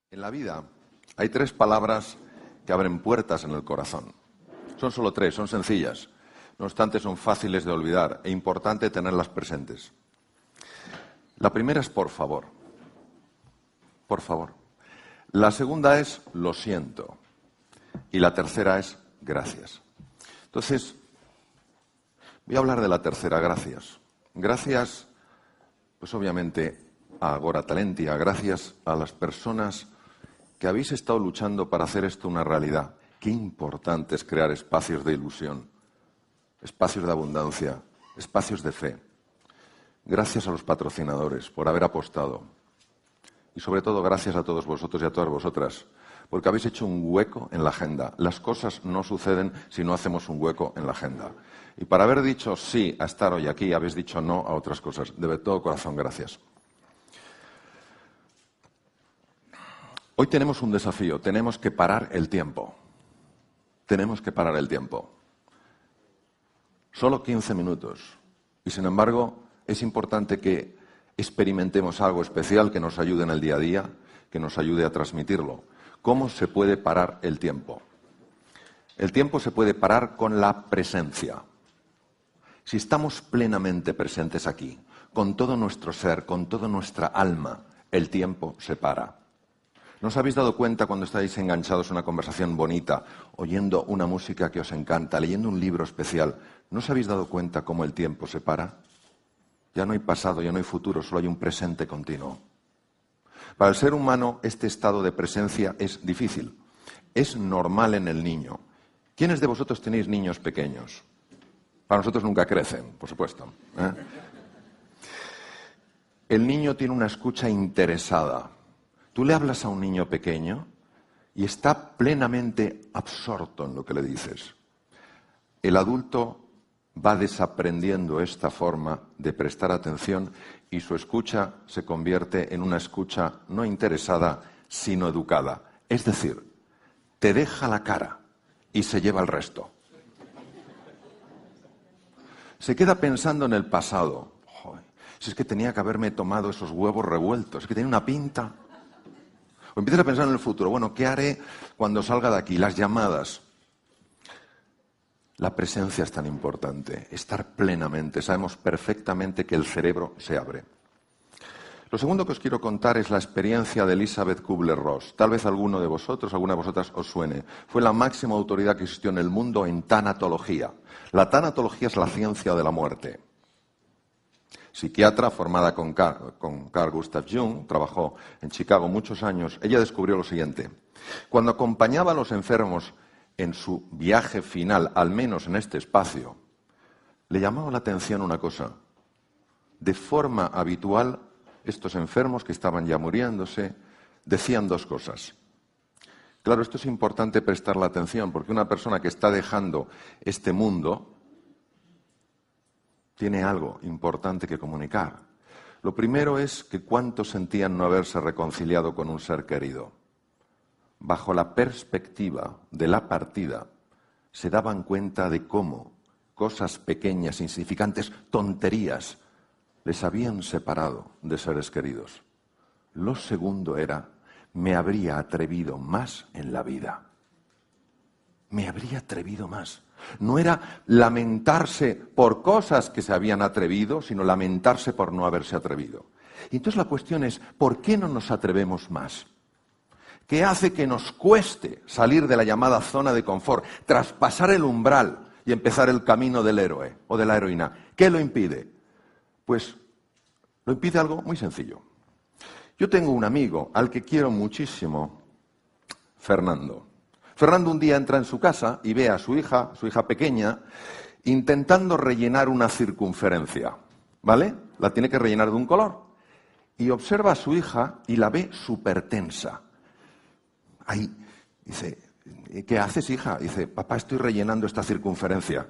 En la vida hay tres palabras que abren puertas en el corazón. Son solo tres, son sencillas. No obstante, son fáciles de olvidar e importante tenerlas presentes. La primera es por favor. Por favor. La segunda es lo siento. Y la tercera es gracias. Entonces, voy a hablar de la tercera, gracias. Gracias, pues obviamente, a Agora Talentia, gracias a las personas que habéis estado luchando para hacer esto una realidad. Qué importante es crear espacios de ilusión, espacios de abundancia, espacios de fe. Gracias a los patrocinadores por haber apostado. Y sobre todo gracias a todos vosotros y a todas vosotras, porque habéis hecho un hueco en la agenda. Las cosas no suceden si no hacemos un hueco en la agenda. Y para haber dicho sí a estar hoy aquí, habéis dicho no a otras cosas. De todo corazón, gracias. Hoy tenemos un desafío, tenemos que parar el tiempo. Tenemos que parar el tiempo. Solo 15 minutos. Y sin embargo, es importante que experimentemos algo especial que nos ayude en el día a día, que nos ayude a transmitirlo. ¿Cómo se puede parar el tiempo? El tiempo se puede parar con la presencia. Si estamos plenamente presentes aquí, con todo nuestro ser, con toda nuestra alma, el tiempo se para. ¿No os habéis dado cuenta cuando estáis enganchados en una conversación bonita, oyendo una música que os encanta, leyendo un libro especial? ¿No os habéis dado cuenta cómo el tiempo se para? Ya no hay pasado, ya no hay futuro, solo hay un presente continuo. Para el ser humano, este estado de presencia es difícil. Es normal en el niño. ¿Quiénes de vosotros tenéis niños pequeños? Para nosotros nunca crecen, por supuesto. El niño tiene una escucha interesada. Tú le hablas a un niño pequeño y está plenamente absorto en lo que le dices. El adulto va desaprendiendo esta forma de prestar atención y su escucha se convierte en una escucha no interesada, sino educada. Es decir, te deja la cara y se lleva el resto. Se queda pensando en el pasado. Joder, si es que tenía que haberme tomado esos huevos revueltos, es que tenía una pinta. O empiezas a pensar en el futuro. Bueno, ¿qué haré cuando salga de aquí? Las llamadas. La presencia es tan importante, estar plenamente. Sabemos perfectamente que el cerebro se abre. Lo segundo que os quiero contar es la experiencia de Elisabeth Kubler-Ross. Tal vez alguno de vosotros, alguna de vosotras os suene. Fue la máxima autoridad que existió en el mundo en tanatología. La tanatología es la ciencia de la muerte. Psiquiatra formada con Carl Gustav Jung, trabajó en Chicago muchos años. Ella descubrió lo siguiente. Cuando acompañaba a los enfermos en su viaje final, al menos en este espacio, le llamaba la atención una cosa. De forma habitual, estos enfermos que estaban ya muriéndose decían dos cosas. Claro, esto es importante prestar la atención, porque una persona que está dejando este mundo tiene algo importante que comunicar. Lo primero es que cuántos sentían no haberse reconciliado con un ser querido. Bajo la perspectiva de la partida, se daban cuenta de cómo cosas pequeñas, insignificantes, tonterías, les habían separado de seres queridos. Lo segundo era, me habría atrevido más en la vida. Me habría atrevido más. No era lamentarse por cosas que se habían atrevido, sino lamentarse por no haberse atrevido. Y entonces la cuestión es, ¿por qué no nos atrevemos más? ¿Qué hace que nos cueste salir de la llamada zona de confort, traspasar el umbral y empezar el camino del héroe o de la heroína? ¿Qué lo impide? Pues lo impide algo muy sencillo. Yo tengo un amigo al que quiero muchísimo, Fernando. Fernando un día entra en su casa y ve a su hija pequeña, intentando rellenar una circunferencia, ¿vale? La tiene que rellenar de un color. Y observa a su hija y la ve súper tensa. Ahí, dice, ¿qué haces, hija? Dice, papá, estoy rellenando esta circunferencia.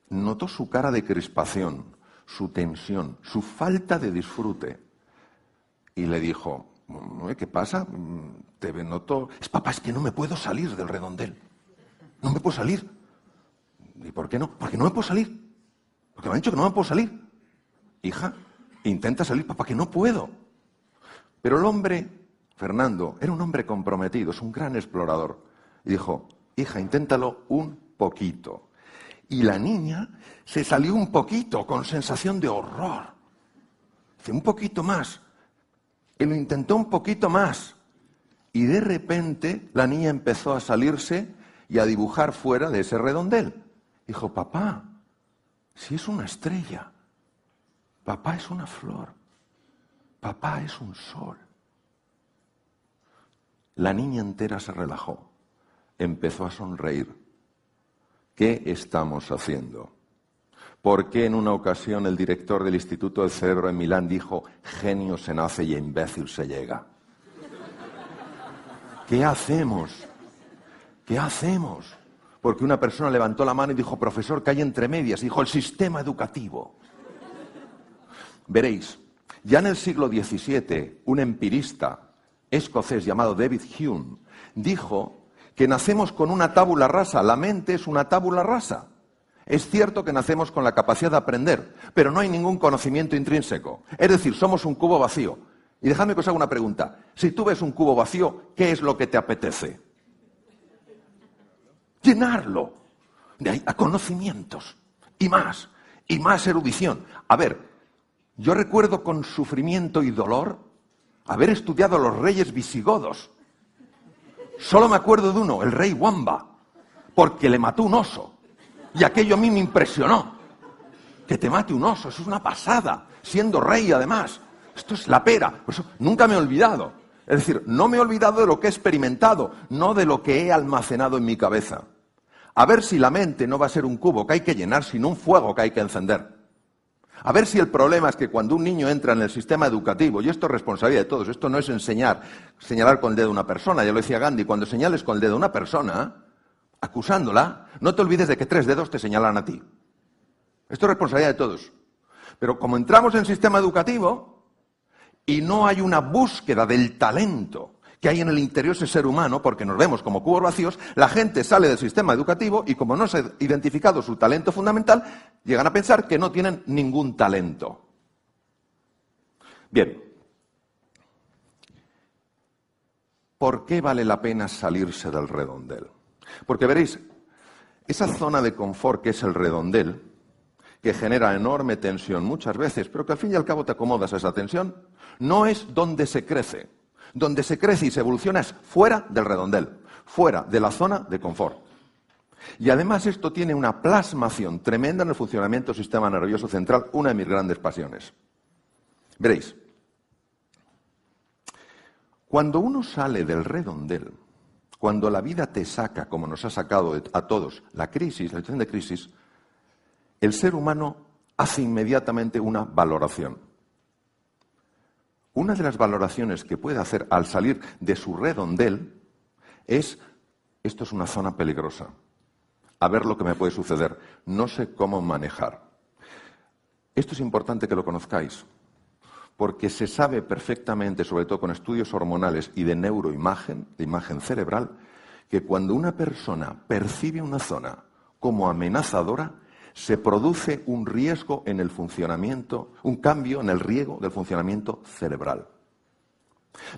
Notó su cara de crispación, su tensión, su falta de disfrute. Y le dijo, ¿qué pasa? Te noto. Papá, es que no me puedo salir del redondel. No me puedo salir. ¿Y por qué no? Porque no me puedo salir. Porque me han dicho que no me puedo salir. Hija, intenta salir, papá, que no puedo. Pero el hombre Fernando, era un hombre comprometido, es un gran explorador. Y dijo, hija, inténtalo un poquito. Y la niña se salió un poquito con sensación de horror. Dice, un poquito más. Y lo intentó un poquito más. Y de repente la niña empezó a salirse y a dibujar fuera de ese redondel. Dijo, papá, si es una estrella, papá es una flor, papá es un sol. La niña entera se relajó, empezó a sonreír. ¿Qué estamos haciendo? ¿Por qué en una ocasión el director del Instituto del Cerebro en Milán dijo, genio se nace y imbécil se llega? ¿Qué hacemos? ¿Qué hacemos? Porque una persona levantó la mano y dijo, profesor, ¿qué hay entre medias? Y dijo, el sistema educativo. Veréis, ya en el siglo XVII, un empirista escocés llamado David Hume dijo que nacemos con una tabula rasa, la mente es una tabula rasa. Es cierto que nacemos con la capacidad de aprender, pero no hay ningún conocimiento intrínseco. Es decir, somos un cubo vacío. Y dejadme que os haga una pregunta. Si tú ves un cubo vacío, ¿qué es lo que te apetece? Llenarlo. De ahí a conocimientos. Y más erudición. A ver, yo recuerdo con sufrimiento y dolor haber estudiado a los reyes visigodos. Solo me acuerdo de uno, el rey Wamba, porque le mató un oso. Y aquello a mí me impresionó. Que te mate un oso, eso es una pasada. Siendo rey, además. Esto es la pera. Por eso nunca me he olvidado. Es decir, no me he olvidado de lo que he experimentado, no de lo que he almacenado en mi cabeza. A ver si la mente no va a ser un cubo que hay que llenar, sino un fuego que hay que encender. A ver si el problema es que cuando un niño entra en el sistema educativo, y esto es responsabilidad de todos, esto no es señalar con el dedo a una persona, ya lo decía Gandhi, cuando señales con el dedo a una persona, acusándola, no te olvides de que 3 dedos te señalan a ti. Esto es responsabilidad de todos. Pero como entramos en el sistema educativo y no hay una búsqueda del talento que hay en el interior de ese ser humano, porque nos vemos como cubos vacíos, la gente sale del sistema educativo y como no se ha identificado su talento fundamental, llegan a pensar que no tienen ningún talento. Bien. ¿Por qué vale la pena salirse del redondel? Porque veréis, esa zona de confort que es el redondel, que genera enorme tensión muchas veces, pero que al fin y al cabo te acomodas a esa tensión, no es donde se crece. Donde se crece y se evoluciona es fuera del redondel, fuera de la zona de confort. Y además esto tiene una plasmación tremenda en el funcionamiento del sistema nervioso central, una de mis grandes pasiones. Veréis, cuando uno sale del redondel, cuando la vida te saca, como nos ha sacado a todos, la crisis, la situación de crisis, el ser humano hace inmediatamente una valoración. Una de las valoraciones que puede hacer al salir de su redondel es, esto es una zona peligrosa, a ver lo que me puede suceder, no sé cómo manejar. Esto es importante que lo conozcáis, porque se sabe perfectamente, sobre todo con estudios hormonales y de neuroimagen, de imagen cerebral, que cuando una persona percibe una zona como amenazadora, se produce un riesgo en el funcionamiento, un cambio en el riego del funcionamiento cerebral.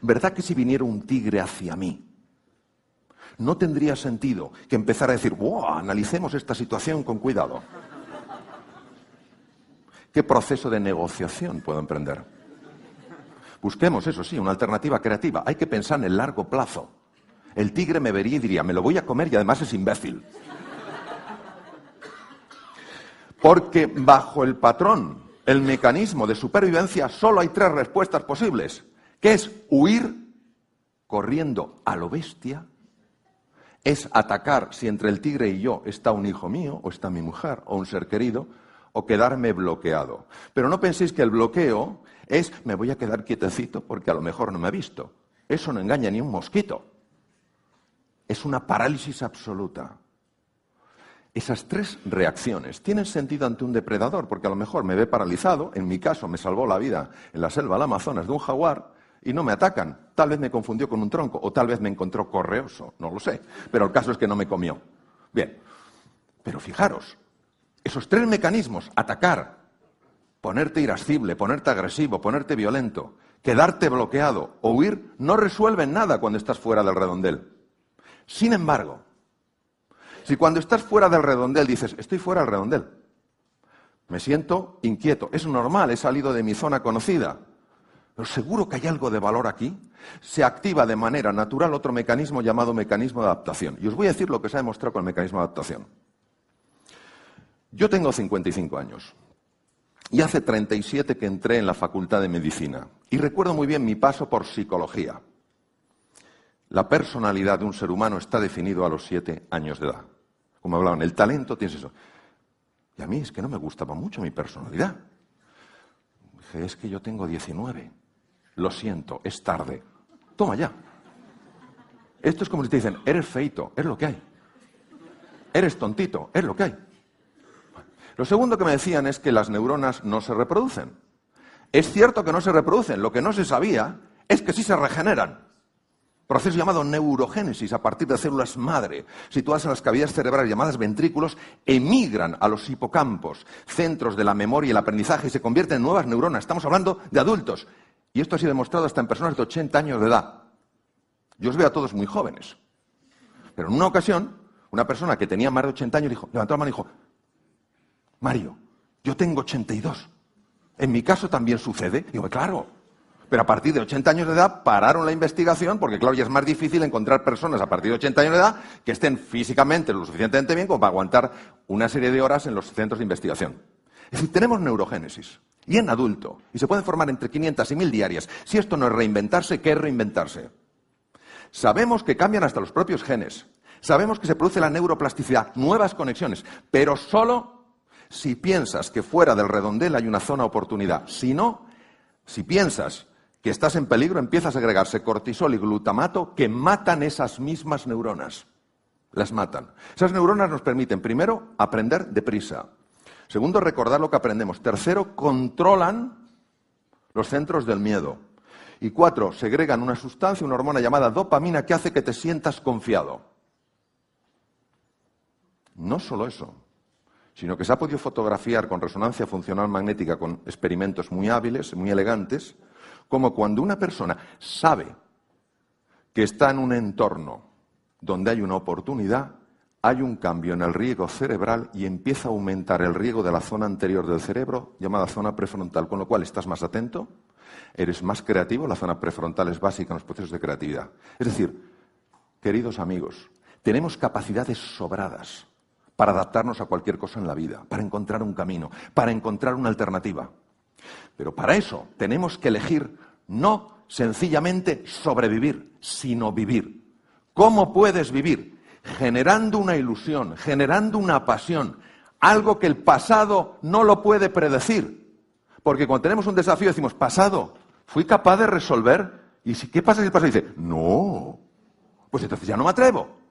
¿Verdad que si viniera un tigre hacia mí, no tendría sentido que empezara a decir, ¡wow! Analicemos esta situación con cuidado? ¿Qué proceso de negociación puedo emprender? Busquemos, eso sí, una alternativa creativa. Hay que pensar en el largo plazo. El tigre me vería y diría, me lo voy a comer y además es imbécil. Porque bajo el patrón, el mecanismo de supervivencia, solo hay 3 respuestas posibles, que es huir corriendo a lo bestia, es atacar si entre el tigre y yo está un hijo mío, o está mi mujer, o un ser querido, o quedarme bloqueado. Pero no penséis que el bloqueo es me voy a quedar quietecito porque a lo mejor no me ha visto. Eso no engaña ni un mosquito. Es una parálisis absoluta. Esas 3 reacciones tienen sentido ante un depredador, porque a lo mejor me ve paralizado, en mi caso me salvó la vida en la selva del Amazonas de un jaguar, y no me atacan. Tal vez me confundió con un tronco, o tal vez me encontró correoso, no lo sé, pero el caso es que no me comió. Bien, pero fijaros, esos 3 mecanismos, atacar, ponerte irascible, ponerte agresivo, ponerte violento, quedarte bloqueado o huir no resuelven nada cuando estás fuera del redondel. Sin embargo, si cuando estás fuera del redondel dices, estoy fuera del redondel, me siento inquieto, es normal, he salido de mi zona conocida, pero seguro que hay algo de valor aquí, se activa de manera natural otro mecanismo llamado mecanismo de adaptación. Y os voy a decir lo que se ha demostrado con el mecanismo de adaptación. Yo tengo 55 años y hace 37 que entré en la Facultad de Medicina y recuerdo muy bien mi paso por psicología. La personalidad de un ser humano está definido a los 7 años de edad. Como hablaban, el talento tienes eso. Y a mí es que no me gustaba mucho mi personalidad. Dije, es que yo tengo 19. Lo siento, es tarde. Toma ya. Esto es como si te dicen, eres feito, es lo que hay. Eres tontito, es lo que hay. Lo segundo que me decían es que las neuronas no se reproducen. Es cierto que no se reproducen, lo que no se sabía es que sí se regeneran. Proceso llamado neurogénesis a partir de células madre, situadas en las cavidades cerebrales llamadas ventrículos, emigran a los hipocampos, centros de la memoria y el aprendizaje, y se convierten en nuevas neuronas. Estamos hablando de adultos. Y esto ha sido demostrado hasta en personas de 80 años de edad. Yo os veo a todos muy jóvenes. Pero en una ocasión, una persona que tenía más de 80 años dijo, levantó la mano y dijo, Mario, yo tengo 82. ¿En mi caso también sucede? Digo, claro. Pero a partir de 80 años de edad pararon la investigación porque, claro, ya es más difícil encontrar personas a partir de 80 años de edad que estén físicamente lo suficientemente bien como para aguantar una serie de horas en los centros de investigación. Es decir, tenemos neurogénesis. Y en adulto. Y se pueden formar entre 500 y 1000 diarias. Si esto no es reinventarse, ¿qué es reinventarse? Sabemos que cambian hasta los propios genes. Sabemos que se produce la neuroplasticidad, nuevas conexiones. Pero solo si piensas que fuera del redondel hay una zona de oportunidad. Si no, si piensas que estás en peligro, empieza a segregarse cortisol y glutamato que matan esas mismas neuronas. Las matan. Esas neuronas nos permiten, primero, aprender deprisa. Segundo, recordar lo que aprendemos. Tercero, controlan los centros del miedo. Y 4, segregan una sustancia, una hormona llamada dopamina que hace que te sientas confiado. No solo eso, sino que se ha podido fotografiar con resonancia funcional magnética con experimentos muy hábiles, muy elegantes, como cuando una persona sabe que está en un entorno donde hay una oportunidad, hay un cambio en el riego cerebral y empieza a aumentar el riego de la zona anterior del cerebro, llamada zona prefrontal, con lo cual estás más atento, eres más creativo, la zona prefrontal es básica en los procesos de creatividad. Es decir, queridos amigos, tenemos capacidades sobradas para adaptarnos a cualquier cosa en la vida, para encontrar un camino, para encontrar una alternativa. Pero para eso tenemos que elegir no sencillamente sobrevivir, sino vivir. ¿Cómo puedes vivir? Generando una ilusión, generando una pasión, algo que el pasado no lo puede predecir. Porque cuando tenemos un desafío decimos, pasado, ¿fui capaz de resolver? ¿Y qué pasa si el pasado dice, no? Pues entonces ya no me atrevo.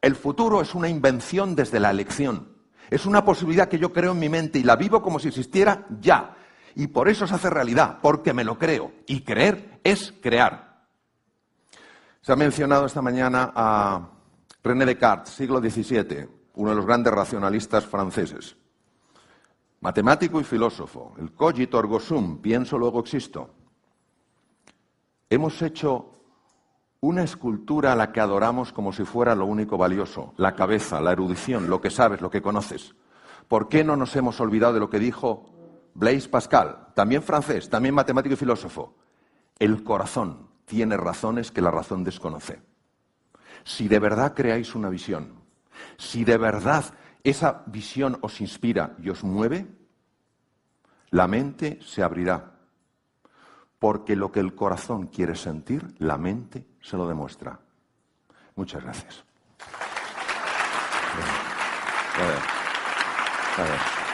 El futuro es una invención desde la elección. Es una posibilidad que yo creo en mi mente y la vivo como si existiera ya. Y por eso se hace realidad, porque me lo creo. Y creer es crear. Se ha mencionado esta mañana a René Descartes, siglo XVII, uno de los grandes racionalistas franceses. Matemático y filósofo. El cogito ergo sum, pienso luego existo. Hemos hecho una escultura a la que adoramos como si fuera lo único valioso, la cabeza, la erudición, lo que sabes, lo que conoces. ¿Por qué no nos hemos olvidado de lo que dijo Blaise Pascal, también francés, también matemático y filósofo? El corazón tiene razones que la razón desconoce. Si de verdad creáis una visión, si de verdad esa visión os inspira y os mueve, la mente se abrirá. Porque lo que el corazón quiere sentir, la mente se lo demuestra. Muchas gracias. A ver.